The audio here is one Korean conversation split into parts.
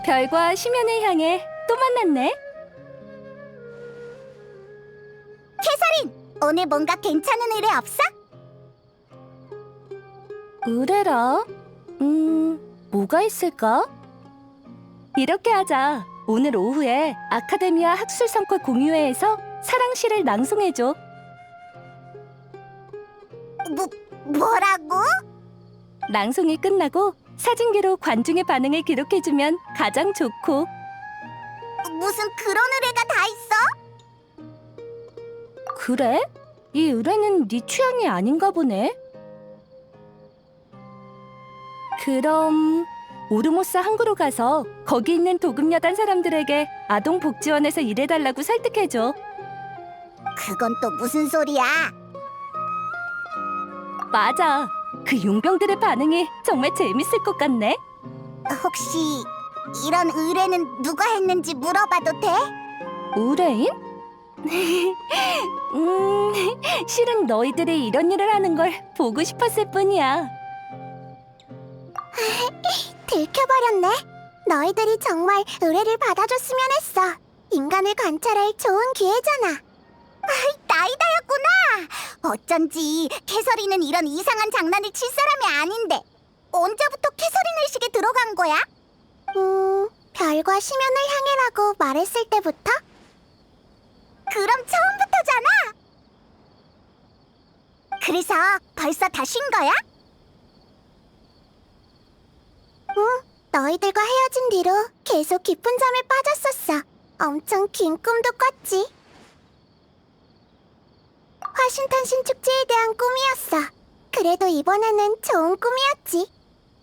별과 심연을 향해 또 만났네. 캐서린, 오늘 뭔가 괜찮은 의뢰 없어? 의뢰라? 뭐가 있을까? 이렇게 하자. 오늘 오후에 아카데미아 학술성과 공유회에서 사랑시를 낭송해줘. 뭐라고? 낭송이 끝나고 사진기로 관중의 반응을 기록해주면 가장 좋고. 무슨 그런 의뢰가 다 있어? 그래? 이 의뢰는 네 취향이 아닌가 보네. 그럼 오르모스 항구로 가서 거기 있는 도금여단 사람들에게 아동복지원에서 일해달라고 설득해줘. 그건 또 무슨 소리야? 맞아. 그 용병들의 반응이 정말 재밌을 것 같네. 혹시 이런 의뢰는 누가 했는지 물어봐도 돼? 의뢰인? 실은 너희들이 이런 일을 하는 걸 보고 싶었을 뿐이야. 들켜버렸네. 너희들이 정말 의뢰를 받아줬으면 했어. 인간을 관찰할 좋은 기회잖아. 나이다였구나. 어쩐지 캐서린은 이런 이상한 장난을 칠 사람이 아닌데 언제부터 캐서린 의식에 들어간 거야? 별과 심연을 향해라고 말했을 때부터? 그럼 처음부터잖아. 그래서 벌써 다 쉰 거야? 너희들과 헤어진 뒤로 계속 깊은 잠에 빠졌었어. 엄청 긴 꿈도 꿨지. 화신탄신 축제에 대한 꿈이었어. 그래도 이번에는 좋은 꿈이었지.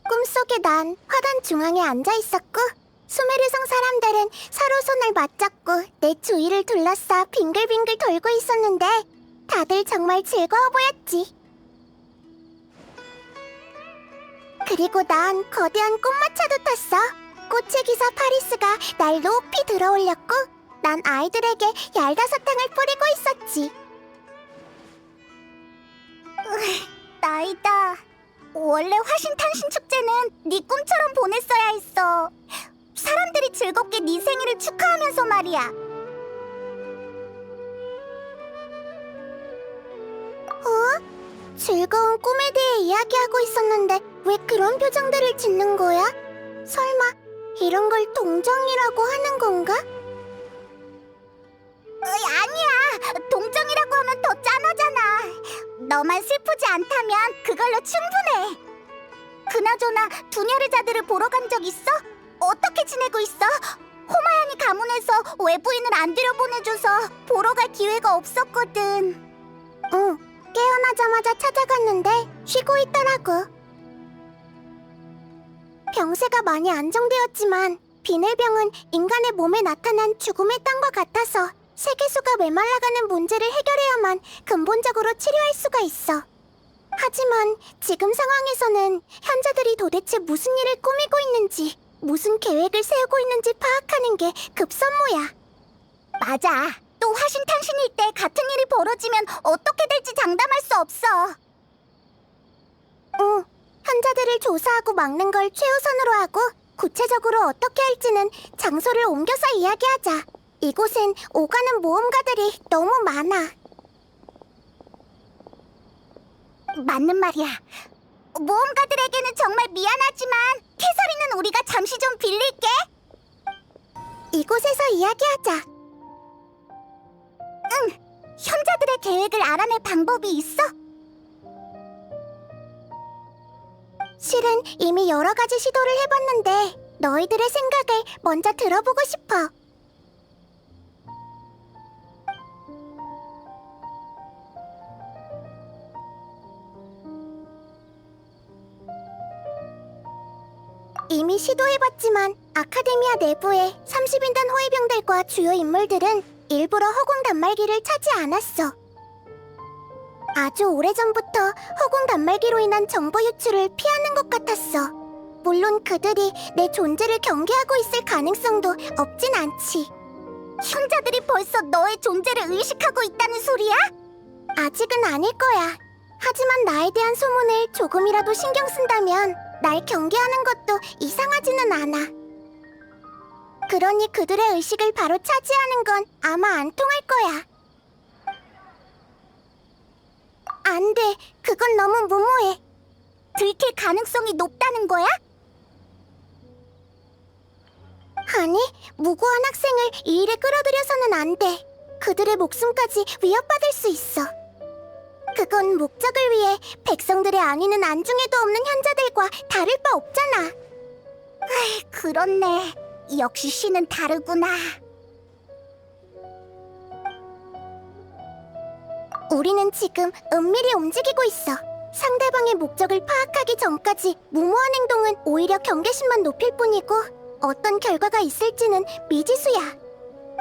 꿈속에 난 화단 중앙에 앉아 있었고 수메르성 사람들은 서로 손을 맞잡고 내 주위를 둘러싸 빙글빙글 돌고 있었는데 다들 정말 즐거워 보였지. 그리고 난 거대한 꽃마차도 탔어. 꽃의 기사 파리스가 날 높이 들어올렸고 난 아이들에게 얄다사탕을 뿌리고 있었지. 나이다. 원래 화신탄신 축제는 네 꿈처럼 보냈어야 했어. 사람들이 즐겁게 네 생일을 축하하면서 말이야. 즐거운 꿈에 대해 이야기하고 있었는데 왜 그런 표정들을 짓는 거야? 설마 이런 걸 동정이라고 하는 건가? 아니야. 동정이라고 하면 더 짠하잖아. 너만 슬프지 않다면 그걸로 충분해. 그나저나 두냐르자들을 보러 간 적 있어? 어떻게 지내고 있어? 호마야니 가문에서 외부인을 안 들여보내줘서 보러 갈 기회가 없었거든. 응. 깨어나자마자 찾아갔는데 쉬고 있더라고. 병세가 많이 안정되었지만 비늘병은 인간의 몸에 나타난 죽음의 땅과 같아서 세계수가 메말라가는 문제를 해결해야만 근본적으로 치료할 수가 있어. 하지만 지금 상황에서는 현자들이 도대체 무슨 일을 꾸미고 있는지, 무슨 계획을 세우고 있는지 파악하는 게 급선무야. 맞아. 또 화신탄신일 때 같은 일이 벌어지면 어떻게 될지 장담할 수 없어. 응, 현자들을 조사하고 막는 걸 최우선으로 하고 구체적으로 어떻게 할지는 장소를 옮겨서 이야기하자. 이곳엔 오가는 모험가들이 너무 많아. 맞는 말이야. 모험가들에게는 정말 미안하지만 캐서린은 우리가 잠시 좀 빌릴게. 이곳에서 이야기하자. 응, 현자들의 계획을 알아낼 방법이 있어? 실은 이미 여러 가지 시도를 해봤는데 너희들의 생각을 먼저 들어보고 싶어. 이미 시도해봤지만 아카데미아 내부의 30인단 호위병들과 주요 인물들은 일부러 허공 단말기를 차지 않았어. 아주 오래전부터 허공 단말기로 인한 정보 유출을 피하는 것 같았어. 물론 그들이 내 존재를 경계하고 있을 가능성도 없진 않지. 현자들이 벌써 너의 존재를 의식하고 있다는 소리야? 아직은 아닐 거야. 하지만 나에 대한 소문을 조금이라도 신경 쓴다면 날 경계하는 것도 이상하지는 않아. 그러니 그들의 의식을 바로 차지하는 건 아마 안 통할 거야. 안 돼, 그건 너무 무모해. 들킬 가능성이 높다는 거야? 아니, 무고한 학생을 이 일에 끌어들여서는 안 돼. 그들의 목숨까지 위협받을 수 있어. 그건 목적을 위해 백성들의 안위는 안중에도 없는 현자들과 다를 바 없잖아. 그렇네. 역시 신은 다르구나. 우리는 지금 은밀히 움직이고 있어. 상대방의 목적을 파악하기 전까지 무모한 행동은 오히려 경계심만 높일 뿐이고 어떤 결과가 있을지는 미지수야.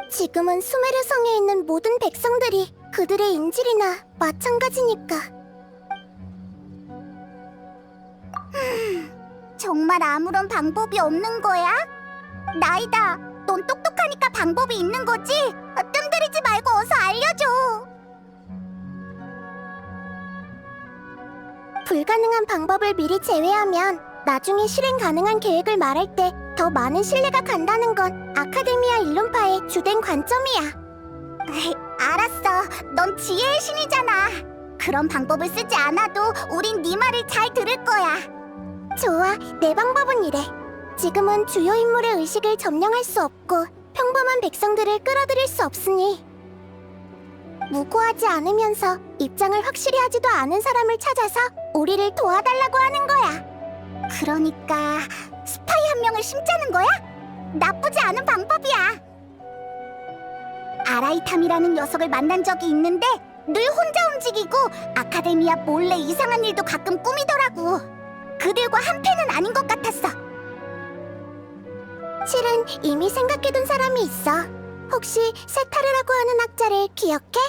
지금은 수메르 성에 있는 모든 백성들이 그들의 인질이나 마찬가지니까. 정말 아무런 방법이 없는 거야? 나이다, 넌 똑똑하니까 방법이 있는 거지? 뜸들이지 말고 어서 알려줘. 불가능한 방법을 미리 제외하면 나중에 실행 가능한 계획을 말할 때 더 많은 신뢰가 간다는 건 아카데미아 일론파의 주된 관점이야. 알았어, 넌 지혜의 신이잖아. 그런 방법을 쓰지 않아도 우린 네 말을 잘 들을 거야. 좋아, 내 방법은 이래. 지금은 주요 인물의 의식을 점령할 수 없고 평범한 백성들을 끌어들일 수 없으니 무고하지 않으면서 입장을 확실히 하지도 않은 사람을 찾아서 우리를 도와달라고 하는 거야. 그러니까 스파이 한 명을 심자는 거야? 나쁘지 않은 방법이야. 아라이탐이라는 녀석을 만난 적이 있는데 늘 혼자 움직이고 아카데미아 몰래 이상한 일도 가끔 꾸미더라고. 그들과 한패는 아닌 것 같았어. 실은 이미 생각해둔 사람이 있어. 혹시 세타르라고 하는 학자를 기억해?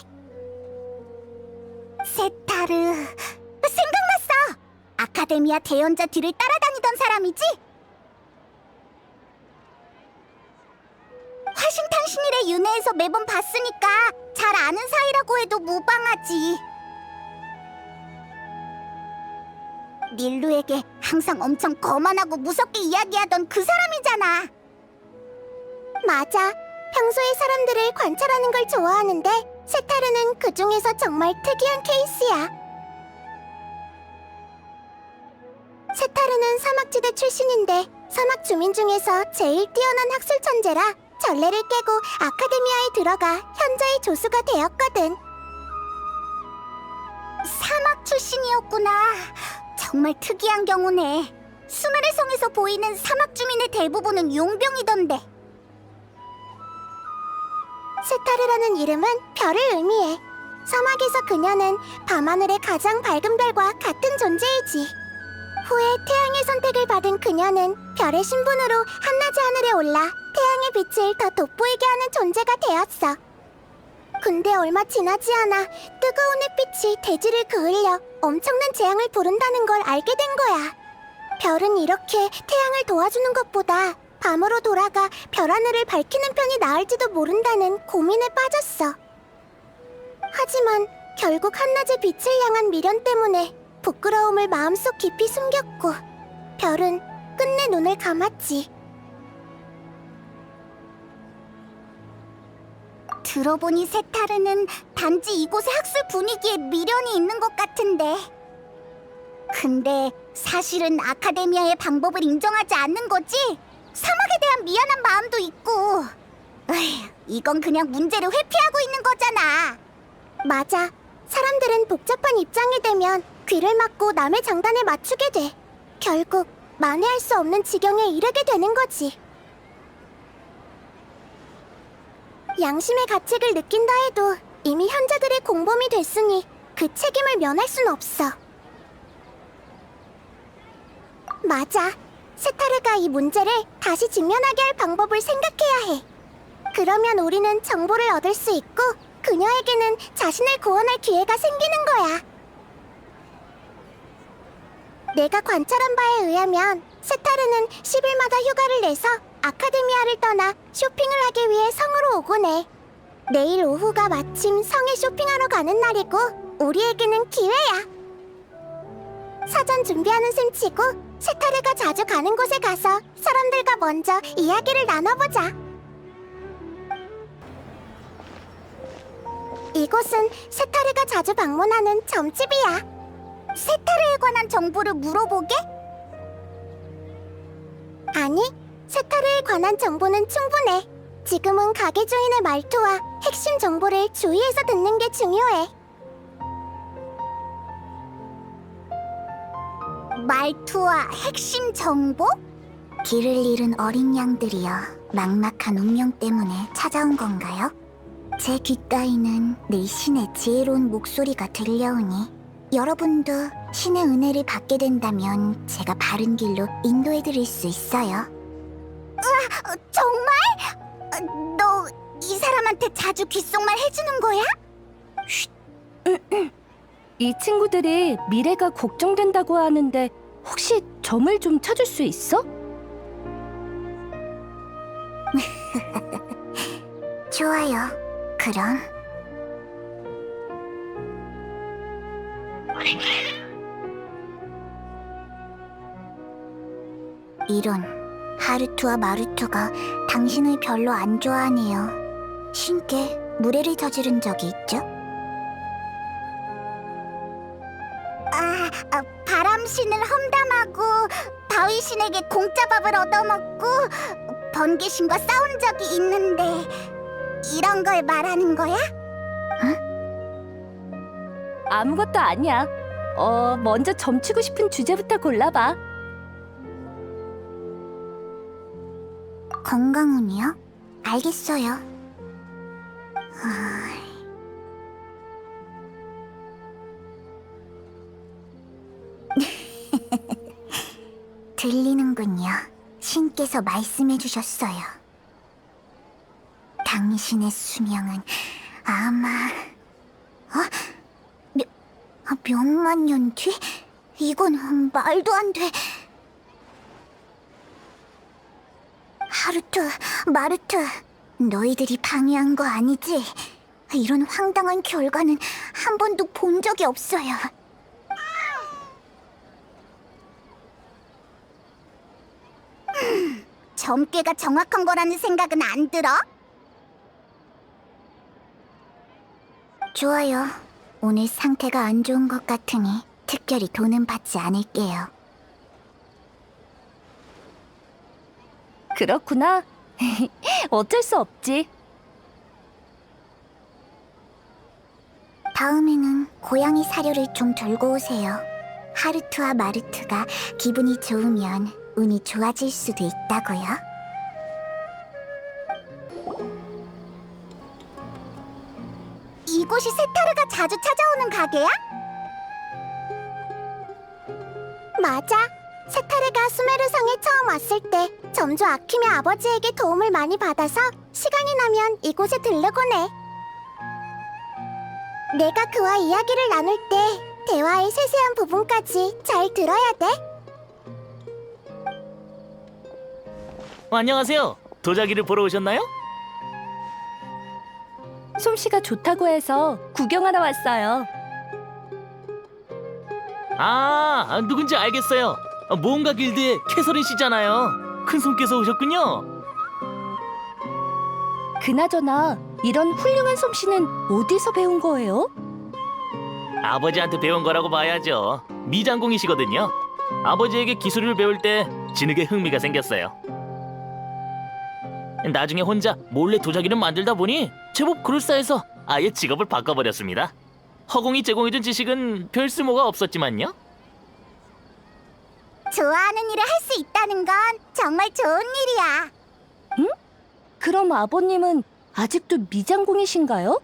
세타르... 생각났어! 아카데미아 대연자 뒤를 따라다니던 사람이지? 화싱탄 신일의 윤회에서 매번 봤으니까 잘 아는 사이라고 해도 무방하지. 닐루에게 항상 엄청 거만하고 무섭게 이야기하던 그 사람이잖아. 맞아. 평소에 사람들을 관찰하는 걸 좋아하는데 세타르는 그 중에서 정말 특이한 케이스야. 세타르는 사막지대 출신인데 사막 주민 중에서 제일 뛰어난 학술 천재라 전례를 깨고 아카데미아에 들어가 현자의 조수가 되었거든. 사막 출신이었구나. 정말 특이한 경우네. 수메르 성에서 보이는 사막 주민의 대부분은 용병이던데. 세타르라는 이름은 별을 의미해. 사막에서 그녀는 밤하늘의 가장 밝은 별과 같은 존재이지. 후에 태양의 선택을 받은 그녀는 별의 신분으로 한낮의 하늘에 올라 태양의 빛을 더 돋보이게 하는 존재가 되었어. 근데 얼마 지나지 않아 뜨거운 햇빛이 대지를 그을려 엄청난 재앙을 부른다는 걸 알게 된 거야. 별은 이렇게 태양을 도와주는 것보다 밤으로 돌아가 별 하늘을 밝히는 편이 나을지도 모른다는 고민에 빠졌어. 하지만 결국 한낮의 빛을 향한 미련 때문에 부끄러움을 마음속 깊이 숨겼고 별은 끝내 눈을 감았지. 들어보니 세타르는 단지 이곳의 학술 분위기에 미련이 있는 것 같은데. 근데 사실은 아카데미아의 방법을 인정하지 않는 거지? 사막에 대한 미안한 마음도 있고. 이건 그냥 문제를 회피하고 있는 거잖아. 맞아. 사람들은 복잡한 입장이 되면 귀를 막고 남의 장단에 맞추게 돼. 결국 만회할 수 없는 지경에 이르게 되는 거지. 양심의 가책을 느낀다 해도 이미 현자들의 공범이 됐으니 그 책임을 면할 순 없어. 맞아. 세타르가 이 문제를 다시 직면하게 할 방법을 생각해야 해. 그러면 우리는 정보를 얻을 수 있고 그녀에게는 자신을 구원할 기회가 생기는 거야. 내가 관찰한 바에 의하면 세타르는 10일마다 휴가를 내서 아카데미아를 떠나 쇼핑을 하기 위해 성으로 오곤 해. 내일 오후가 마침 성에 쇼핑하러 가는 날이고 우리에게는 기회야. 사전 준비하는 셈치고 세타르가 자주 가는 곳에 가서 사람들과 먼저 이야기를 나눠보자. 이곳은 세타르가 자주 방문하는 점집이야. 세타르에 관한 정보를 물어보게? 아니, 세타르에 관한 정보는 충분해. 지금은 가게 주인의 말투와 핵심 정보를 주의해서 듣는 게 중요해. 말투와 핵심 정보? 길을 잃은 어린 양들이여 막막한 운명 때문에 찾아온 건가요? 제 귓가에는 늘 신의 지혜로운 목소리가 들려오니 여러분도 신의 은혜를 받게 된다면 제가 바른 길로 인도해드릴 수 있어요. 우와, 정말? 너 이 사람한테 자주 귓속말 해주는 거야? 이 친구들이 미래가 걱정된다고 하는데 혹시 점을 좀 찾을 수 있어? 좋아요. 그럼 이런, 하루투와 마루투가 당신을 별로 안 좋아하네요. 신께 무례를 저지른 적이 있죠? 바람신을 험담하고 바위신에게 공짜밥을 얻어먹고 번개신과 싸운 적이 있는데 이런 걸 말하는 거야? 아무것도 아니야. 먼저 점치고 싶은 주제부터 골라봐. 건강운이요? 알겠어요. 들리는군요. 신께서 말씀해 주셨어요. 당신의 수명은 아마 몇만 년 뒤? 이건 말도 안 돼. 하루투, 마루투, 너희들이 방해한 거 아니지? 이런 황당한 결과는 한 번도 본 적이 없어요. 점괘가 정확한 거라는 생각은 안 들어? 좋아요. 오늘 상태가 안 좋은 것 같으니 특별히 돈은 받지 않을게요. 그렇구나. 어쩔 수 없지. 다음에는 고양이 사료를 좀 들고 오세요. 하루투와 마루투가 기분이 좋으면 운이 좋아질 수도 있다고요. 이곳이 세타르가 자주 찾아오는 가게야? 맞아. 세타르가 수메르성에 처음 왔을 때 점주 아킴의 아버지에게 도움을 많이 받아서 시간이 나면 이곳에 들르곤 해. 내가 그와 이야기를 나눌 때 대화의 세세한 부분까지 잘 들어야 돼. 안녕하세요. 도자기를 보러 오셨나요? 솜씨가 좋다고 해서 구경하러 왔어요. 누군지 알겠어요. 모험가 길드의 캐서린 씨잖아요. 큰손께서 오셨군요. 그나저나 이런 훌륭한 솜씨는 어디서 배운 거예요? 아버지한테 배운 거라고 봐야죠. 미장공이시거든요. 아버지에게 기술을 배울 때 진흙에 흥미가 생겼어요. 나중에 혼자 몰래 도자기를 만들다 보니 제법 그럴싸해서 아예 직업을 바꿔버렸습니다. 허공이 제공해준 지식은 별 쓸모가 없었지만요. 좋아하는 일을 할 수 있다는 건 정말 좋은 일이야. 그럼 아버님은 아직도 미장공이신가요?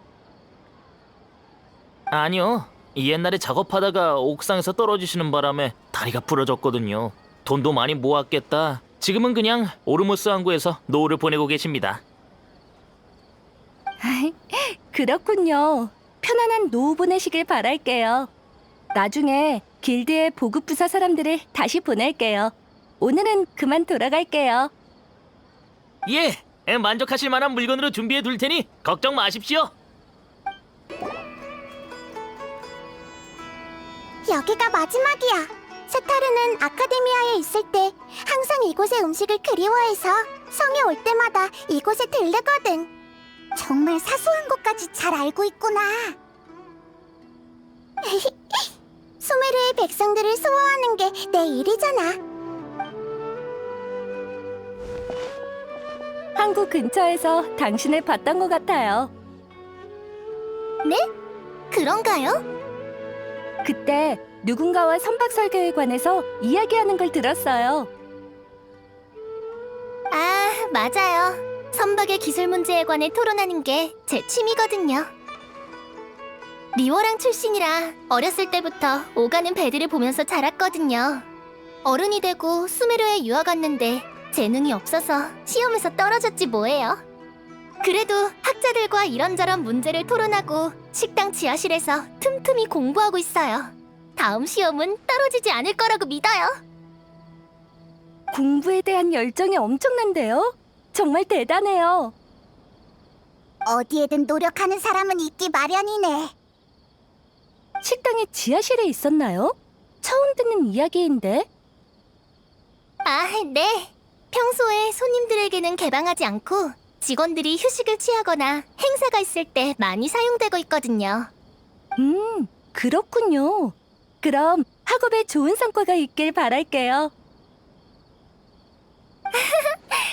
아니요. 옛날에 작업하다가 옥상에서 떨어지시는 바람에 다리가 부러졌거든요. 돈도 많이 모았겠다. 지금은 그냥 오르모스 항구에서 노후를 보내고 계십니다. 그렇군요. 편안한 노후 보내시길 바랄게요. 나중에 길드의 보급 부서 사람들을 다시 보낼게요. 오늘은 그만 돌아갈게요. 예, 만족하실 만한 물건으로 준비해 둘 테니 걱정 마십시오. 여기가 마지막이야. 세타르는 아카데미아에 있을 때 항상 이곳의 음식을 그리워해서 성에 올 때마다 이곳에 들르거든. 정말 사소한 것까지 잘 알고 있구나. 수메르의 백성들을 수호하는 게 내 일이잖아. 항구 근처에서 당신을 봤던 것 같아요. 네? 그런가요? 그때 누군가와 선박 설계에 관해서 이야기하는 걸 들었어요. 아, 맞아요. 선박의 기술 문제에 관해 토론하는 게 제 취미거든요. 리워랑 출신이라 어렸을 때부터 오가는 배들을 보면서 자랐거든요. 어른이 되고 수메르에 유학 왔는데 재능이 없어서 시험에서 떨어졌지 뭐예요. 그래도 학자들과 이런저런 문제를 토론하고 식당 지하실에서 틈틈이 공부하고 있어요. 다음 시험은 떨어지지 않을 거라고 믿어요. 공부에 대한 열정이 엄청난데요? 정말 대단해요. 어디에든 노력하는 사람은 있기 마련이네. 식당의 지하실에 있었나요? 처음 듣는 이야기인데. 아, 네. 평소에 손님들에게는 개방하지 않고 직원들이 휴식을 취하거나 행사가 있을 때 많이 사용되고 있거든요. 그렇군요. 그럼 학업에 좋은 성과가 있길 바랄게요.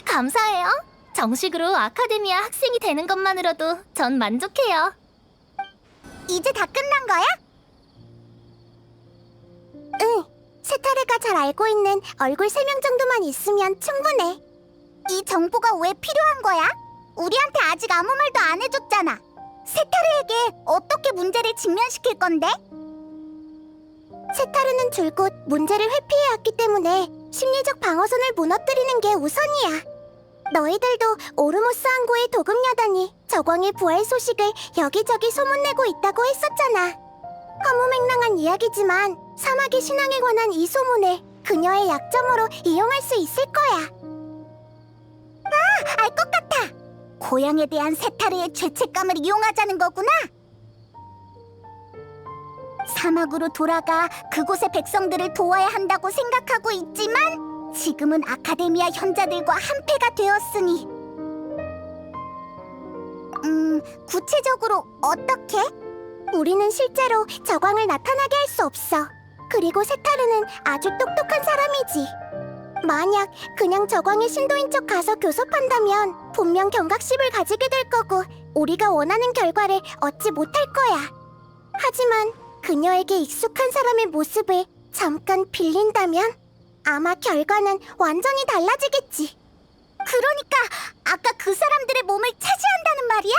감사해요. 정식으로 아카데미아 학생이 되는 것만으로도 전 만족해요. 이제 다 끝난 거야? 응. 세타르가 잘 알고 있는 얼굴 3명 정도만 있으면 충분해. 이 정보가 왜 필요한 거야? 우리한테 아직 아무 말도 안 해줬잖아. 세타르에게 어떻게 문제를 직면시킬 건데? 세타르는 줄곧 문제를 회피해왔기 때문에 심리적 방어선을 무너뜨리는 게 우선이야. 너희들도 오르모스 항구의 도금여단이 저광의 부활 소식을 여기저기 소문내고 있다고 했었잖아. 허무맹랑한 이야기지만 사막의 신앙에 관한 이 소문을 그녀의 약점으로 이용할 수 있을 거야. 아, 알 것 같아. 고향에 대한 세타르의 죄책감을 이용하자는 거구나. 사막으로 돌아가 그곳의 백성들을 도와야 한다고 생각하고 있지만 지금은 아카데미아 현자들과 한패가 되었으니 구체적으로 어떻게? 우리는 실제로 저광을 나타나게 할 수 없어. 그리고 세타르는 아주 똑똑한 사람이지. 만약 그냥 저광의 신도인 척 가서 교섭한다면 분명 경각심을 가지게 될 거고 우리가 원하는 결과를 얻지 못할 거야. 하지만 그녀에게 익숙한 사람의 모습을 잠깐 빌린다면 아마 결과는 완전히 달라지겠지. 그러니까 아까 그 사람들의 몸을 차지한다는 말이야?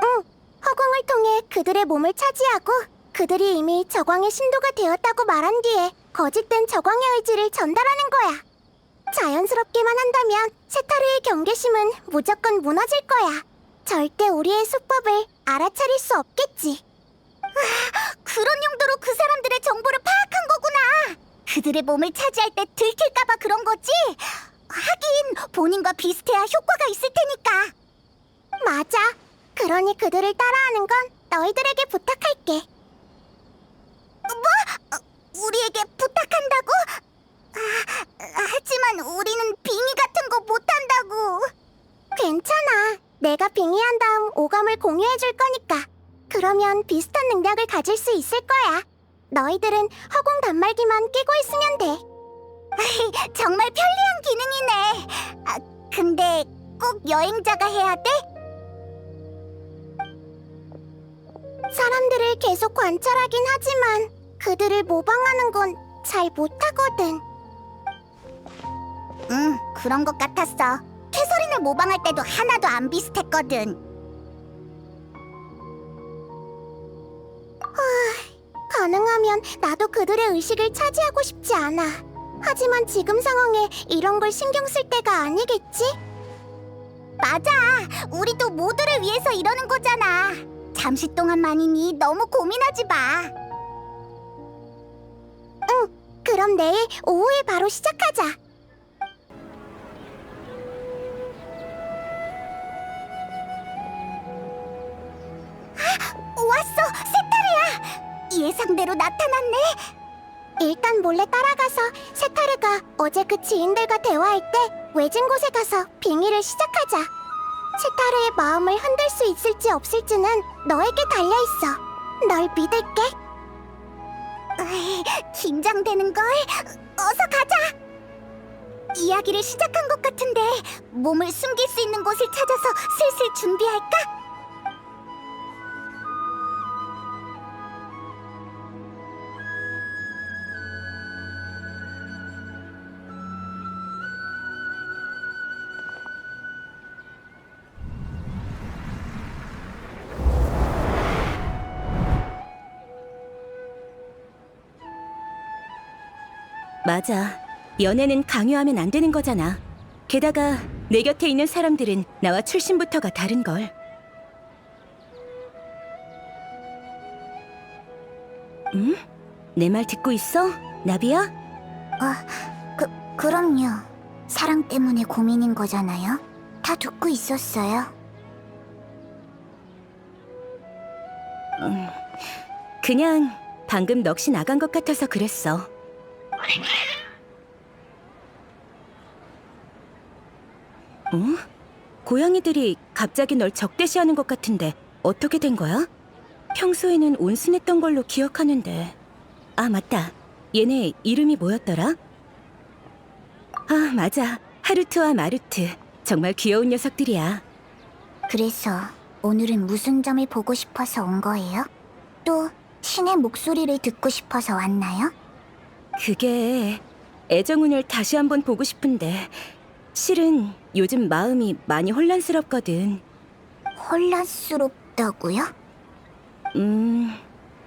응, 허공을 통해 그들의 몸을 차지하고 그들이 이미 저광의 신도가 되었다고 말한 뒤에 거짓된 저광의 의지를 전달하는 거야. 자연스럽게만 한다면 세타르의 경계심은 무조건 무너질 거야. 절대 우리의 수법을 알아차릴 수 없겠지. 그런 용도로 그 사람들의 정보를 파악한 거구나. 그들의 몸을 차지할 때 들킬까봐 그런 거지? 하긴 본인과 비슷해야 효과가 있을 테니까. 맞아. 그러니 그들을 따라하는 건 너희들에게 부탁할게. 뭐? 우리에게 부탁한다고? 하지만 우리는 빙의 같은 거 못한다고. 괜찮아. 내가 빙의한 다음 오감을 공유해줄 거니까. 그러면 비슷한 능력을 가질 수 있을 거야. 너희들은 허공 단말기만 끼고 있으면 돼. 정말 편리한 기능이네. 근데 꼭 여행자가 해야 돼? 사람들을 계속 관찰하긴 하지만 그들을 모방하는 건 잘 못하거든. 그런 것 같았어. 캐서린을 모방할 때도 하나도 안 비슷했거든. 가능하면 나도 그들의 의식을 차지하고 싶지 않아. 하지만 지금 상황에 이런 걸 신경 쓸 때가 아니겠지? 맞아. 우리도 모두를 위해서 이러는 거잖아. 잠시 동안만이니 너무 고민하지 마. 응, 그럼 내일 오후에 바로 시작하자. 왔어! 세타르야! 예상대로 나타났네? 일단 몰래 따라가서 세타르가 어제 그 지인들과 대화할 때 외진 곳에 가서 빙의를 시작하자. 세타르의 마음을 흔들 수 있을지 없을지는 너에게 달려있어. 널 믿을게. 긴장되는걸. 어서 가자. 이야기를 시작한 것 같은데 몸을 숨길 수 있는 곳을 찾아서 슬슬 준비할까? 맞아. 연애는 강요하면 안 되는 거잖아. 게다가 내 곁에 있는 사람들은 나와 출신부터가 다른걸. 응? 내 말 듣고 있어? 나비야? 그럼요. 사랑 때문에 고민인 거잖아요. 다 듣고 있었어요. 그냥 방금 넋이 나간 것 같아서 그랬어. 어? 고양이들이 갑자기 널 적대시하는 것 같은데 어떻게 된 거야? 평소에는 온순했던 걸로 기억하는데. 아, 맞다. 얘네 이름이 뭐였더라? 아, 맞아. 하루트와 마루트. 정말 귀여운 녀석들이야. 그래서 오늘은 무슨 점을 보고 싶어서 온 거예요? 또 신의 목소리를 듣고 싶어서 왔나요? 그게 애정운을 다시 한번 보고 싶은데 실은 요즘 마음이 많이 혼란스럽거든. 혼란스럽다고요?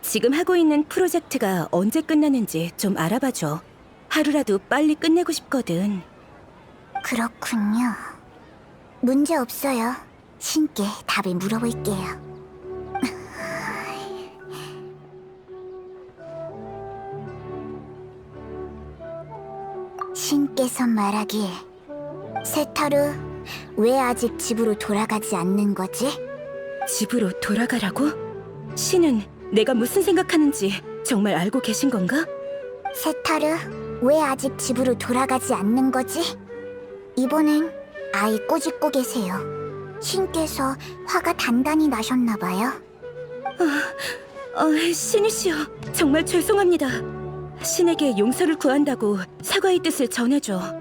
지금 하고 있는 프로젝트가 언제 끝나는지 좀 알아봐줘. 하루라도 빨리 끝내고 싶거든. 그렇군요. 문제 없어요. 신께 답을 물어볼게요. 신께서 말하길, 세타르, 왜 아직 집으로 돌아가지 않는 거지? 집으로 돌아가라고? 신은 내가 무슨 생각하는지 정말 알고 계신 건가? 세타르, 왜 아직 집으로 돌아가지 않는 거지? 이번엔 아이 꼬집고 계세요. 신께서 화가 단단히 나셨나 봐요. 신이시여, 정말 죄송합니다. 신에게 용서를 구한다고 사과의 뜻을 전해줘.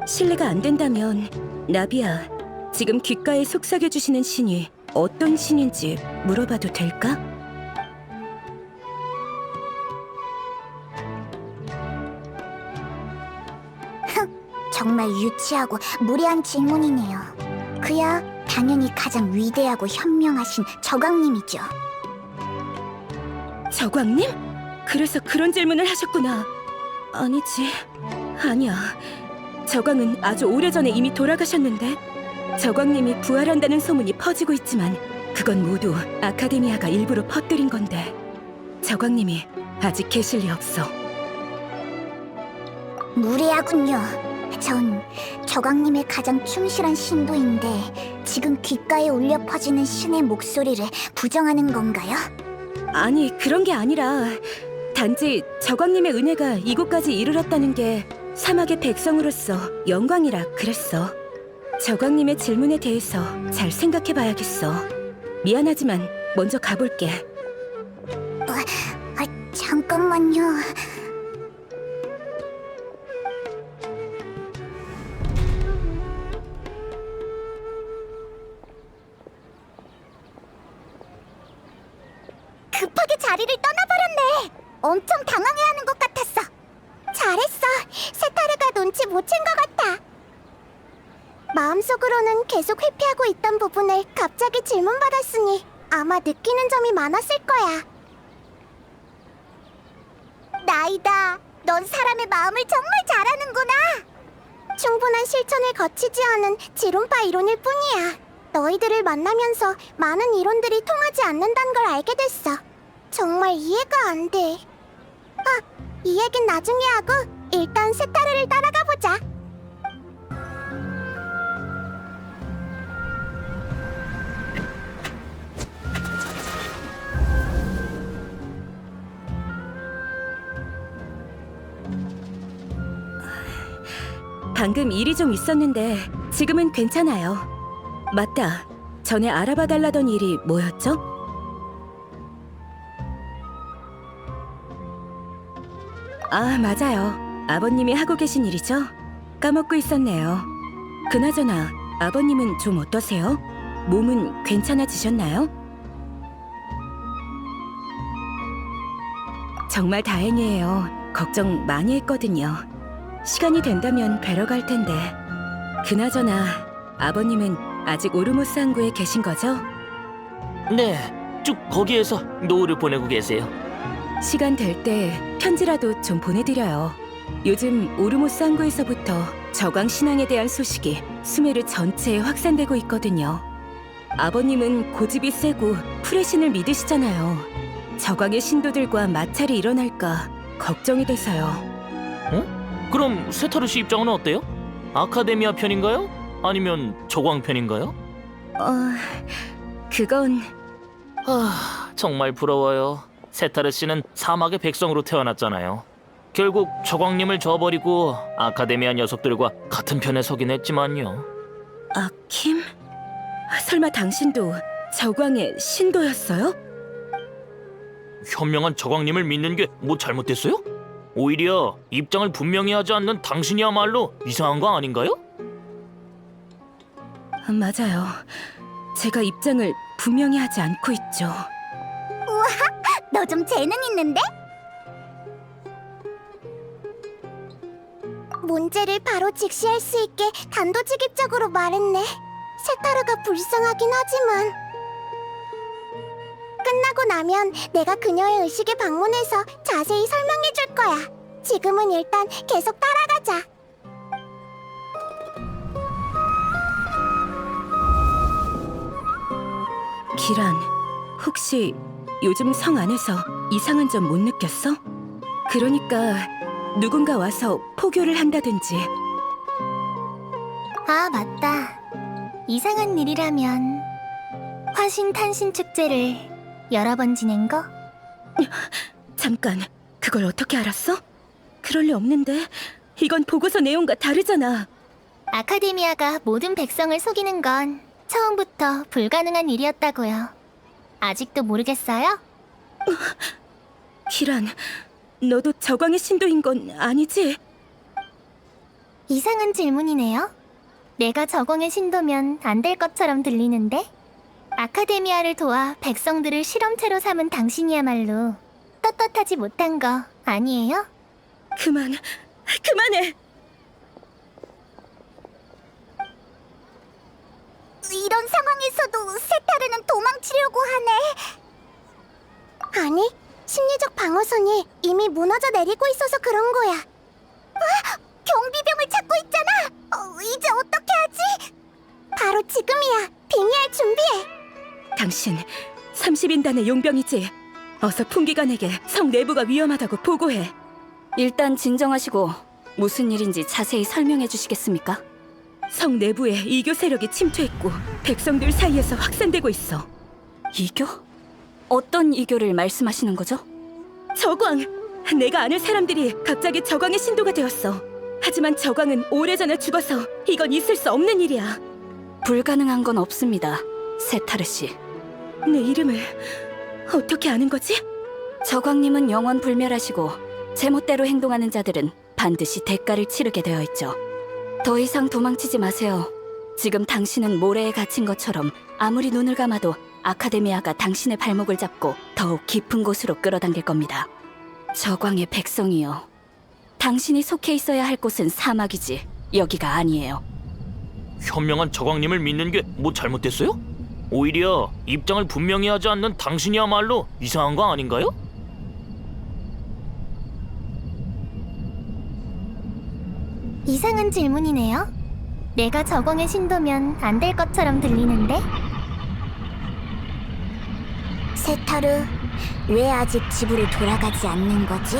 실례가 안 된다면 나비야, 지금 귓가에 속삭여주시는 신이 어떤 신인지 물어봐도 될까? 정말 유치하고 무례한 질문이네요. 그야 당연히 가장 위대하고 현명하신 저광님이죠. 저광님? 그래서 그런 질문을 하셨구나. 아니지, 아니야. 저광은 아주 오래전에 이미 돌아가셨는데 저광님이 부활한다는 소문이 퍼지고 있지만 그건 모두 아카데미아가 일부러 퍼뜨린 건데 저광님이 아직 계실 리 없어. 무례하군요. 전 저광님의 가장 충실한 신도인데 지금 귓가에 울려 퍼지는 신의 목소리를 부정하는 건가요? 아니, 그런 게 아니라 단지 저광님의 은혜가 이곳까지 이르렀다는 게 사막의 백성으로서 영광이라 그랬어. 저광님의 질문에 대해서 잘 생각해봐야겠어. 미안하지만 먼저 가볼게. 잠깐만요. 급하게 자리를 떠나버렸네. 엄청 당황해하는 것 같았어. 잘했어. 세타르가 눈치 못 챈 것 같아. 마음속으로는 계속 회피하고 있던 부분을 갑자기 질문받았으니 아마 느끼는 점이 많았을 거야. 나이다. 넌 사람의 마음을 정말 잘하는구나. 충분한 실천을 거치지 않은 지론파 이론일 뿐이야. 너희들을 만나면서 많은 이론들이 통하지 않는다는 걸 알게 됐어. 정말 이해가 안 돼. 이 얘긴 나중에 하고 일단 세타르를 따라가 보자. 방금 일이 좀 있었는데 지금은 괜찮아요. 맞다. 전에 알아봐 달라던 일이 뭐였죠? 아, 맞아요. 아버님이 하고 계신 일이죠? 까먹고 있었네요. 그나저나 아버님은 좀 어떠세요? 몸은 괜찮아지셨나요? 정말 다행이에요. 걱정 많이 했거든요. 시간이 된다면 뵈러 갈 텐데. 그나저나 아버님은 아직 오르모스 항구에 계신 거죠? 네, 쭉 거기에서 노후를 보내고 계세요. 시간 될 때 편지라도 좀 보내드려요. 요즘 오르모스 항구에서부터 저광 신앙에 대한 소식이 수메르 전체에 확산되고 있거든요. 아버님은 고집이 세고 프레신을 믿으시잖아요. 저광의 신도들과 마찰이 일어날까 걱정이 돼서요. 그럼 세타르시 입장은 어때요? 아카데미아 편인가요? 아니면 저광 편인가요? 그건 정말 부러워요. 세타르시는 사막의 백성으로 태어났잖아요. 결국 저광님을 저버리고 아카데미아 녀석들과 같은 편에 서긴 했지만요. 아킴? 설마 당신도 저광의 신도였어요? 현명한 저광님을 믿는 게 뭐 잘못됐어요? 오히려 입장을 분명히 하지 않는 당신이야말로 이상한 거 아닌가요? 맞아요. 제가 입장을 분명히 하지 않고 있죠. 너 좀 재능 있는데? 문제를 바로 직시할 수 있게 단도직입적으로 말했네. 세타르가 불쌍하긴 하지만 끝나고 나면 내가 그녀의 의식에 방문해서 자세히 설명해 줄 거야. 지금은 일단 계속 따라가자. 기란, 혹시 요즘 성 안에서 이상한 점 못 느꼈어? 그러니까 누군가 와서 포교를 한다든지. 아, 맞다. 이상한 일이라면 화신 탄신 축제를 여러 번 지낸 거? 잠깐, 그걸 어떻게 알았어? 그럴 리 없는데. 이건 보고서 내용과 다르잖아. 아카데미아가 모든 백성을 속이는 건 처음부터 불가능한 일이었다고요. 아직도 모르겠어요? 기란, 너도 저광의 신도인 건 아니지? 이상한 질문이네요. 내가 저공의 신도면 안 될 것처럼 들리는데? 아카데미아를 도와 백성들을 실험체로 삼은 당신이야말로 떳떳하지 못한 거 아니에요? 그만해! 이런 상황에서도 세타르는 도망치려고 하네. 아니, 심리적 방어선이 이미 무너져 내리고 있어서 그런 거야. 경비병을 찾고 있잖아. 이제 어떻게 하지? 바로 지금이야. 빙의할 준비해. 당신 30인단의 용병이지? 어서 풍기관에게 성 내부가 위험하다고 보고해. 일단 진정하시고 무슨 일인지 자세히 설명해 주시겠습니까? 성 내부에 이교 세력이 침투했고 백성들 사이에서 확산되고 있어. 이교? 어떤 이교를 말씀하시는 거죠? 저광! 내가 아는 사람들이 갑자기 저광의 신도가 되었어. 하지만 저광은 오래전에 죽어서 이건 있을 수 없는 일이야. 불가능한 건 없습니다, 세타르 씨. 내 이름을 어떻게 아는 거지? 저광님은 영원 불멸하시고 제멋대로 행동하는 자들은 반드시 대가를 치르게 되어 있죠. 더 이상 도망치지 마세요. 지금 당신은 모래에 갇힌 것처럼 아무리 눈을 감아도 아카데미아가 당신의 발목을 잡고 더욱 깊은 곳으로 끌어당길 겁니다. 저광의 백성이요. 당신이 속해 있어야 할 곳은 사막이지 여기가 아니에요. 현명한 저광님을 믿는 게 뭐 잘못됐어요? 오히려 입장을 분명히 하지 않는 당신이야말로 이상한 거 아닌가요? 이상한 질문이네요. 내가 저공의 신도면 안 될 것처럼 들리는데? 세타르, 왜 아직 집으로 돌아가지 않는 거지?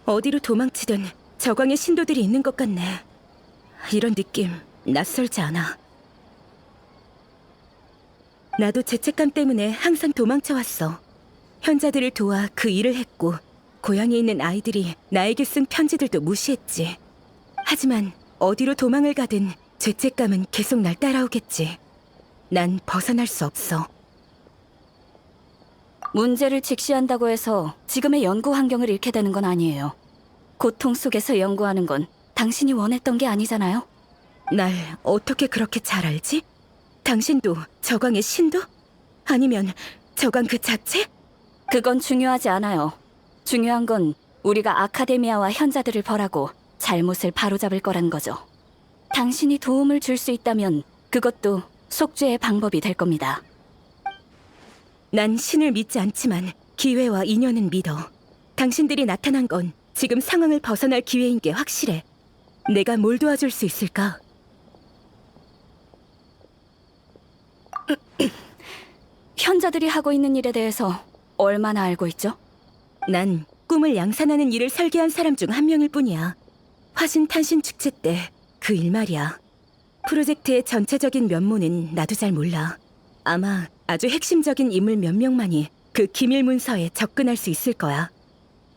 어디로 도망치든 저광의 신도들이 있는 것 같네. 이런 느낌 낯설지 않아. 나도 죄책감 때문에 항상 도망쳐왔어. 현자들을 도와 그 일을 했고 고향에 있는 아이들이 나에게 쓴 편지들도 무시했지. 하지만 어디로 도망을 가든 죄책감은 계속 날 따라오겠지. 난 벗어날 수 없어. 문제를 직시한다고 해서 지금의 연구 환경을 잃게 되는 건 아니에요. 고통 속에서 연구하는 건 당신이 원했던 게 아니잖아요. 날 어떻게 그렇게 잘 알지? 당신도 저광의 신도? 아니면 저광 그 자체? 그건 중요하지 않아요. 중요한 건 우리가 아카데미아와 현자들을 벌하고 잘못을 바로잡을 거란 거죠. 당신이 도움을 줄 수 있다면 그것도 속죄의 방법이 될 겁니다. 난 신을 믿지 않지만 기회와 인연은 믿어. 당신들이 나타난 건 지금 상황을 벗어날 기회인 게 확실해. 내가 뭘 도와줄 수 있을까? 현자들이 하고 있는 일에 대해서 얼마나 알고 있죠? 난 꿈을 양산하는 일을 설계한 사람 중 한 명일 뿐이야. 화신 탄신 축제 때 그 일 말이야. 프로젝트의 전체적인 면모는 나도 잘 몰라. 아마 아주 핵심적인 인물 몇 명만이 그 기밀 문서에 접근할 수 있을 거야.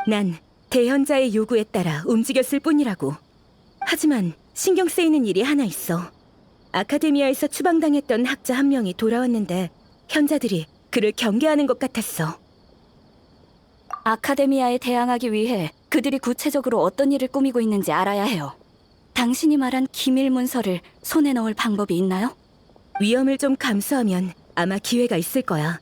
난 대현자의 요구에 따라 움직였을 뿐이라고. 하지만 신경 쓰이는 일이 하나 있어. 아카데미아에서 추방당했던 학자 한 명이 돌아왔는데 현자들이 그를 경계하는 것 같았어. 아카데미아에 대항하기 위해 그들이 구체적으로 어떤 일을 꾸미고 있는지 알아야 해요. 당신이 말한 기밀 문서를 손에 넣을 방법이 있나요? 위험을 좀 감수하면 아마 기회가 있을 거야.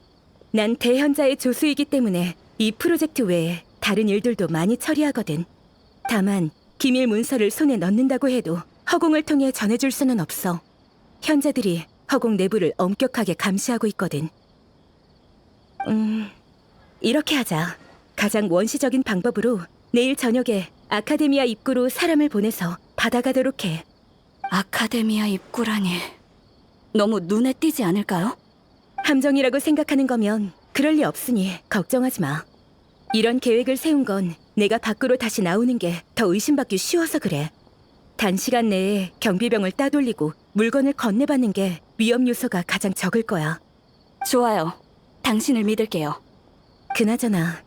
난 대현자의 조수이기 때문에 이 프로젝트 외에 다른 일들도 많이 처리하거든. 다만 기밀 문서를 손에 넣는다고 해도 허공을 통해 전해줄 수는 없어. 현자들이 허공 내부를 엄격하게 감시하고 있거든. 이렇게 하자. 가장 원시적인 방법으로 내일 저녁에 아카데미아 입구로 사람을 보내서 받아가도록 해. 아카데미아 입구라니 너무 눈에 띄지 않을까요? 함정이라고 생각하는 거면 그럴 리 없으니 걱정하지 마. 이런 계획을 세운 건 내가 밖으로 다시 나오는 게 더 의심받기 쉬워서 그래. 단시간 내에 경비병을 따돌리고 물건을 건네받는 게 위험 요소가 가장 적을 거야. 좋아요. 당신을 믿을게요. 그나저나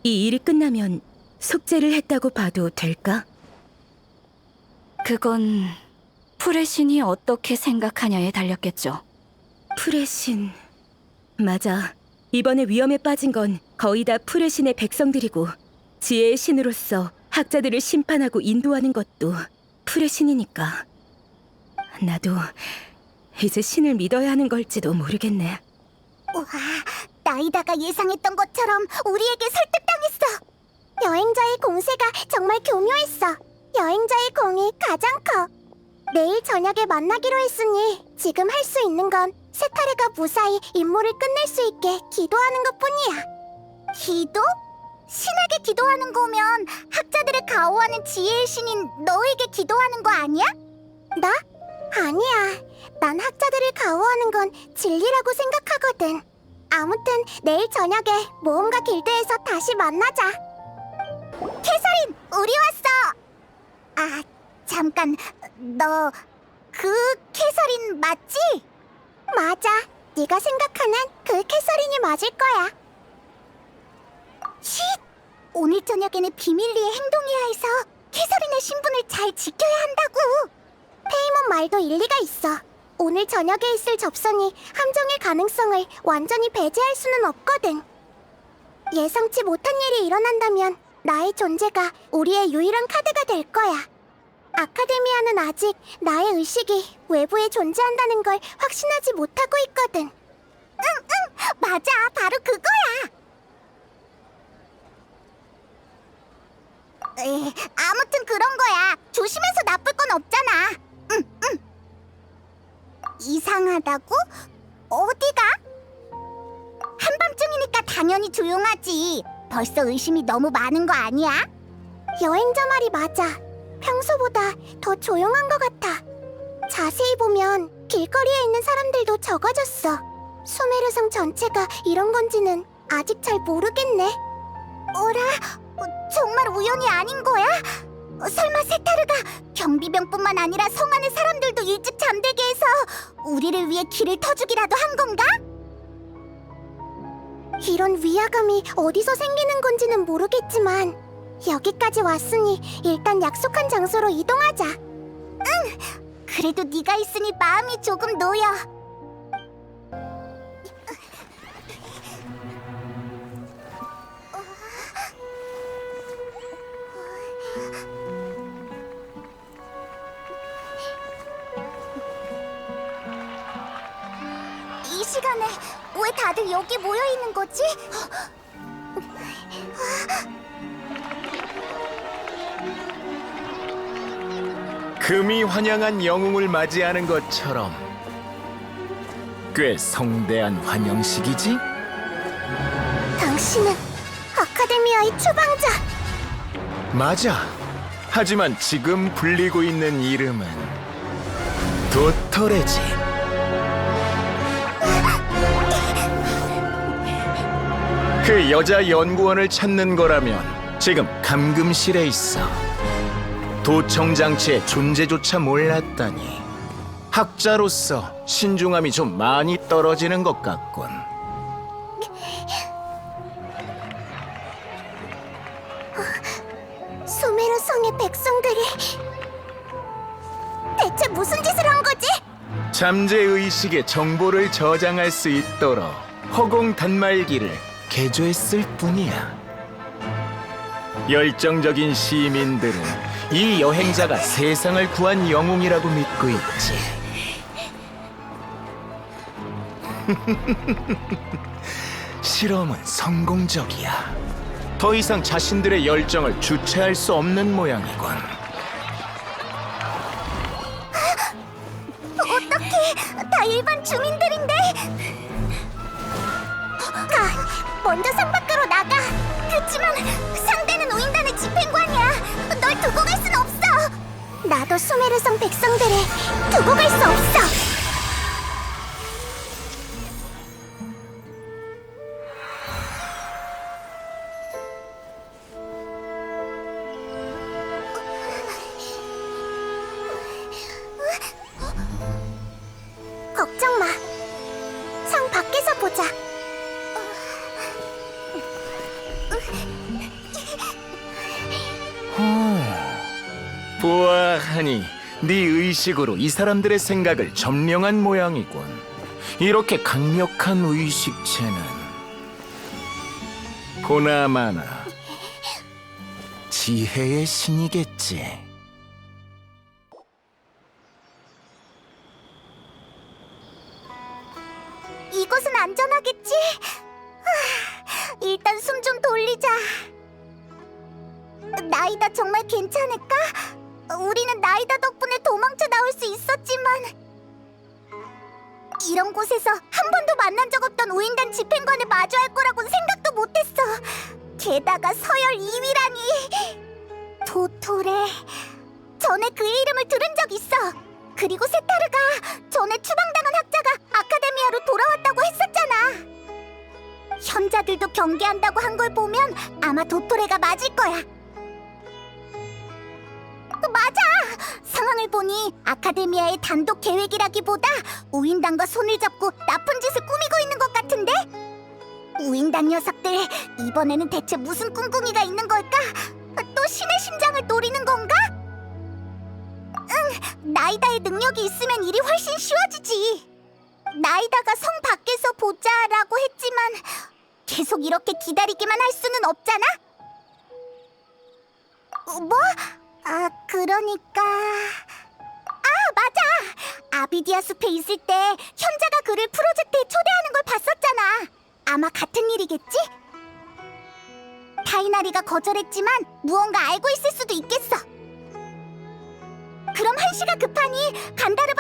이 일이 끝나면 속죄를 했다고 봐도 될까? 그건 풀의 신이 어떻게 생각하냐에 달렸겠죠. 풀의 신... 맞아. 이번에 위험에 빠진 건 거의 다 풀의 신의 백성들이고 지혜의 신으로서 학자들을 심판하고 인도하는 것도 풀의 신이니까. 나도 이제 신을 믿어야 하는 걸지도 모르겠네. 우와, 나이다가 예상했던 것처럼 우리에게 설득당했어. 여행자의 공세가 정말 교묘했어. 여행자의 공이 가장 커. 내일 저녁에 만나기로 했으니 지금 할 수 있는 건 세카레가 무사히 임무를 끝낼 수 있게 기도하는 것뿐이야. 기도? 신에게 기도하는 거면 학자들을 가호하는 지혜의 신인 너에게 기도하는 거 아니야? 나? 아니야. 난 학자들을 가호하는 건 진리라고 생각하거든. 아무튼 내일 저녁에 모험가 길드에서 다시 만나자. 캐서린, 우리 왔어. 아, 잠깐. 너 그 캐서린 맞지? 맞아. 네가 생각하는 그 캐서린이 맞을 거야. 쉿! 오늘 저녁에는 비밀리에 행동해야 해서 캐서린의 신분을 잘 지켜야 한다고. 페이몬 말도 일리가 있어. 오늘 저녁에 있을 접선이 함정의 가능성을 완전히 배제할 수는 없거든. 예상치 못한 일이 일어난다면 나의 존재가 우리의 유일한 카드가 될 거야. 아카데미아는 아직 나의 의식이 외부에 존재한다는 걸 확신하지 못하고 있거든. 응, 맞아. 바로 그거야. 아무튼 그런 거야. 조심해서 나쁠 건 없잖아. 응. 이상하다고? 어디가? 한밤중이니까 당연히 조용하지. 벌써 의심이 너무 많은 거 아니야? 여행자 말이 맞아. 평소보다 더 조용한 것 같아. 자세히 보면 길거리에 있는 사람들도 적어졌어. 수메르성 전체가 이런 건지는 아직 잘 모르겠네. 어라? 정말 우연이 아닌 거야? 설마 세타르가 경비병뿐만 아니라 성 안의 사람들도 일찍 잠들게 해서 우리를 위해 길을 터주기라도 한 건가? 이런 위화감이 어디서 생기는 건지는 모르겠지만 여기까지 왔으니 일단 약속한 장소로 이동하자. 응! 그래도 네가 있으니 마음이 조금 놓여. 이 시간에 왜 다들 여기 모여 있는 거지? 금이 환영한 영웅을 맞이하는 것처럼 꽤 성대한 환영식이지? 당신은 아카데미아의 추방자. 맞아. 하지만 지금 불리고 있는 이름은 도토레지. 그 여자 연구원을 찾는 거라면 지금 감금실에 있어. 도청 장치의 존재조차 몰랐다니. 학자로서 신중함이 좀 많이 떨어지는 것 같군. 수메르 성의 백성들이 대체 무슨 짓을 한 거지? 잠재 의식의 정보를 저장할 수 있도록 허공 단말기를 개조했을 뿐이야. 열정적인 시민들은 이 여행자가 세상을 구한 영웅이라고 믿고 있지. 실험은 성공적이야. 더 이상 자신들의 열정을 주체할 수 없는 모양이군. 어떡해, 다 일반 주민들인데. 먼저 상 밖으로 나가. 그치만 상대는 우인단의 집행관이야. 널 두고 갈 순 없어. 나도 수메르성 백성들을 두고 갈 수 없어. 걱정 마. 상 밖에서 보자. 보아하니 네 의식으로 이 사람들의 생각을 점령한 모양이군. 이렇게 강력한 의식체는 보나마나 지혜의 신이겠지. 이곳은 안전하겠지? 일단 숨 좀 돌리자. 나이다 정말 괜찮을까? 우리는 나이다 덕분에 도망쳐 나올 수 있었지만 이런 곳에서 한 번도 만난 적 없던 우인단 집행관을 마주할 거라고는 생각도 못했어. 게다가 서열 2위라니. 도토레. 전에 그의 이름을 들은 적 있어. 그리고 세타르가 전에 추방당한 학자가 아카데미아로 돌아왔다고 했었잖아. 현자들도 경계한다고 한 걸 보면 아마 도토레가 맞을 거야. 맞아! 상황을 보니 아카데미아의 단독 계획이라기보다 우인단과 손을 잡고 나쁜 짓을 꾸미고 있는 것 같은데? 우인단 녀석들, 이번에는 대체 무슨 꿍꿍이가 있는 걸까? 또 신의 심장을 노리는 건가? 응, 나이다의 능력이 있으면 일이 훨씬 쉬워지지. 나이다가 성 밖에서 보자라고 했지만 계속 이렇게 기다리기만 할 수는 없잖아? 뭐? 그러니까... 맞아! 아비디아 숲에 있을 때 현자가 그를 프로젝트에 초대하는 걸 봤었잖아. 아마 같은 일이겠지? 타이나리가 거절했지만 무언가 알고 있을 수도 있겠어. 그럼 한시가 급하니 간다르